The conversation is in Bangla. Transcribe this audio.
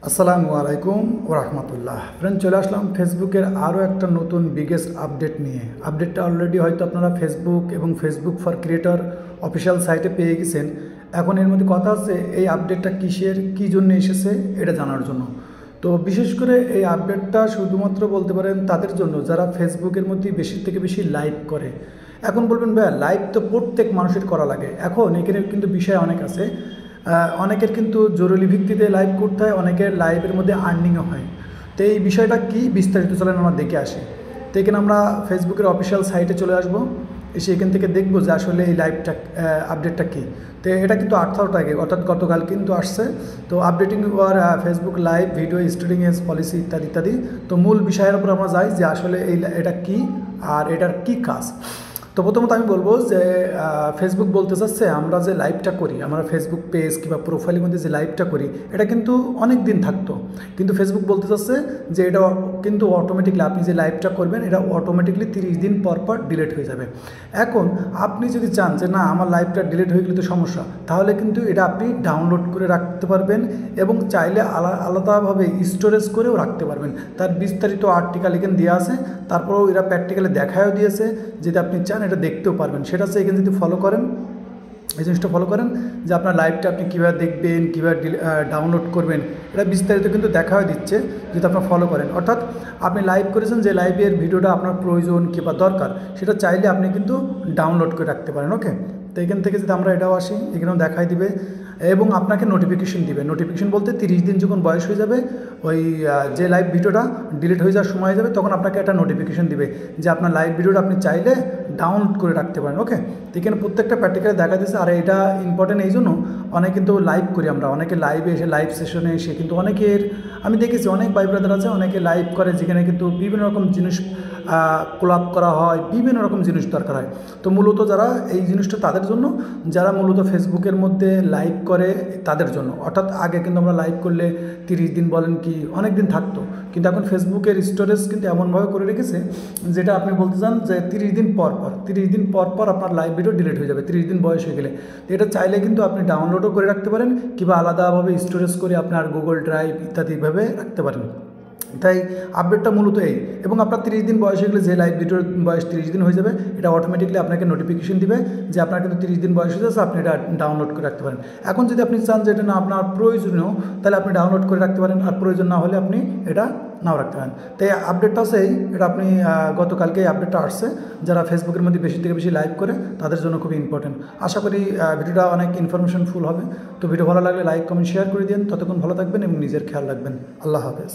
আসসালামু আলাইকুম ওরহমতুল্লাহ। ফ্রেন্ড, চলে আসলাম ফেসবুকের আরও একটা নতুন বিগেস্ট আপডেট নিয়ে। আপডেটটা অলরেডি হয়তো আপনারা ফেসবুক এবং ফেসবুক ফর ক্রিয়েটর অফিসিয়াল সাইটে পেয়ে গেছেন। এখন এর মধ্যে কথা আছে এই আপডেটটা কিসের কী জন্য এসেছে এটা জানার জন্য। তো বিশেষ করে এই আপডেটটা শুধুমাত্র বলতে পারেন তাদের জন্য যারা ফেসবুকের মধ্যে বেশি থেকে বেশি লাইভ করে। এখন বলবেন ভাইয়া, লাইভ তো প্রত্যেক মানুষের করা লাগে। এখন এখানে কিন্তু বিষয় অনেক আছে। অনেকের কিন্তু জরুরি ভিত্তিতে লাইভ করতে হয়, অনেকের লাইভের মধ্যে আর্নিংও হয়। তো এই বিষয়টা কি বিস্তারিত চলেন আমরা দেখে আসি। তো এখানে আমরা ফেসবুকের অফিসিয়াল সাইটে চলে আসবো, এসে এখান থেকে দেখবো যে আসলে এই লাইভটা আপডেটটা কী। তো এটা কিন্তু 8 আগে অর্থাৎ গতকাল কিন্তু আসছে। তো updating our Facebook live video streaming age policy ইত্যাদি ইত্যাদি। তো মূল বিষয়ের উপর আমরা যাই যে আসলে এটা কী আর এটার কী কাজ। তো প্রথমত আমি বলবো যে ফেসবুক বলতে চাচ্ছে আমরা যে লাইভটা করি, আমরা ফেসবুক পেজ কিংবা প্রোফাইলের মধ্যে যে লাইভটা করি এটা কিন্তু অনেক দিন থাকতো, কিন্তু ফেসবুক বলতে চাচ্ছে যে এটা কিন্তু অটোমেটিকলি আপনি যে লাইভটা করবেন এটা অটোমেটিকলি 30 দিন পর পর ডিলিট হয়ে যাবে। এখন আপনি যদি চান যে না আমার লাইভটা ডিলিট হয়ে গেলে তো সমস্যা, তাহলে কিন্তু এটা আপনি ডাউনলোড করে রাখতে পারবেন এবং চাইলে আলাদাভাবে স্টোরেজ করেও রাখতে পারবেন। তার বিস্তারিত আর্টিকেল এখানে দেওয়া আছে, তারপরেও এরা প্র্যাকটিক্যালি দেখায়ও দিয়েছে। যদি আপনি চান এটা দেখতেও পারবেন, সেটা হচ্ছে এখানে যদি ফলো করেন, এই জিনিসটা ফলো করেন যে আপনার লাইভটা আপনি কীভাবে দেখবেন, কীভাবে ডাউনলোড করবেন, এটা বিস্তারিত কিন্তু দেখাও দিচ্ছে যদি আপনার ফলো করেন। অর্থাৎ আপনি লাইভ করেছেন, যে লাইভের ভিডিওটা আপনার প্রয়োজন কিংবা দরকার সেটা চাইলে আপনি কিন্তু ডাউনলোড করে রাখতে পারেন। ওকে, তো এখান থেকে যদি আমরা এটাও আসি, এখানেও দেখাই দিবে এবং আপনাকে নোটিফিকেশন দিবে। নোটিফিকেশন বলতে 30 দিন যখন বয়স হয়ে যাবে, ওই যে লাইভ ভিডিওটা ডিলিট হয়ে যাওয়ার সময় হয়ে যাবে, তখন আপনাকে একটা নোটিফিকেশন দিবে যে আপনার লাইভ ভিডিওটা আপনি চাইলে ডাউনলোড করে রাখতে পারেন। ওকে, তো এখানে প্রত্যেকটা প্র্যাকটিক্যালে দেখা দিচ্ছে। আর এটা ইম্পর্টেন্ট এই জন্য, অনেক কিন্তু লাইভ করি আমরা, অনেকে লাইভে এসে লাইভ সেশনে এসে কিন্তু অনেকের আমি দেখেছি অনেক ভাই ব্রাদার আছে অনেকে লাইভ করে, যেখানে কিন্তু বিভিন্ন রকম জিনিস কোলাপ করা হয়, বিভিন্ন রকম জিনিস দরকার হয়। তো মূলত যারা এই জিনিসটা তাদের জন্য, যারা মূলত ফেসবুকের মধ্যে লাইভ করে তাদের জন্য। অর্থাৎ আগে কিন্তু আমরা লাইভ করলে 30 দিন বলেন কি অনেক দিন থাকতো, কিন্তু এখন ফেসবুকের স্টোরেজ কিন্তু এমনভাবে করে রেখেছে যেটা আপনি বলতে চান যে 30 দিন পর পর আপনার লাইভ ভিডিও ডিলিট হয়ে যাবে 30 দিন বয়স হয়ে গেলে। তো এটা চাইলে কিন্তু আপনি ডাউনলোডও করে রাখতে পারেন কিংবা আলাদাভাবে স্টোরেজ করে আপনার গুগল ড্রাইভ ইত্যাদিভাবে রাখতে পারেন। তাই আপডেটটা মূলত এই। এবং আপনার 30 দিন বয়স হয়ে গেলে, যে লাইভ ভিডিওর বয়স 30 দিন হয়ে যাবে, এটা অটোমেটিকলি আপনাকে নোটিফিকেশন দিবে যে আপনার কিন্তু 30 দিন বয়স হয়ে যাচ্ছে, আপনি এটা ডাউনলোড করে রাখতে পারেন। এখন যদি আপনি চান যে এটা না আপনার প্রয়োজনীয়, তাহলে আপনি ডাউনলোড করে রাখতে পারেন, আর প্রয়োজন না হলে আপনি এটা নাও রাখতে পারেন। তাই আপডেটটা সেই, এটা আপনি গতকালকে এই আপডেটটা আসছে। যারা ফেসবুকের মধ্যে বেশি থেকে বেশি লাইভ করে তাদের জন্য খুবই ইম্পর্টেন্ট। আশা করি ভিডিওটা অনেক ইনফরমেশনফুল হবে। তো ভিডিও ভালো লাগলে লাইক কমেন্ট শেয়ার করে দিন। ততক্ষণ ভালো থাকবেন এবং নিজের খেয়াল রাখবেন। আল্লাহ হাফেজ।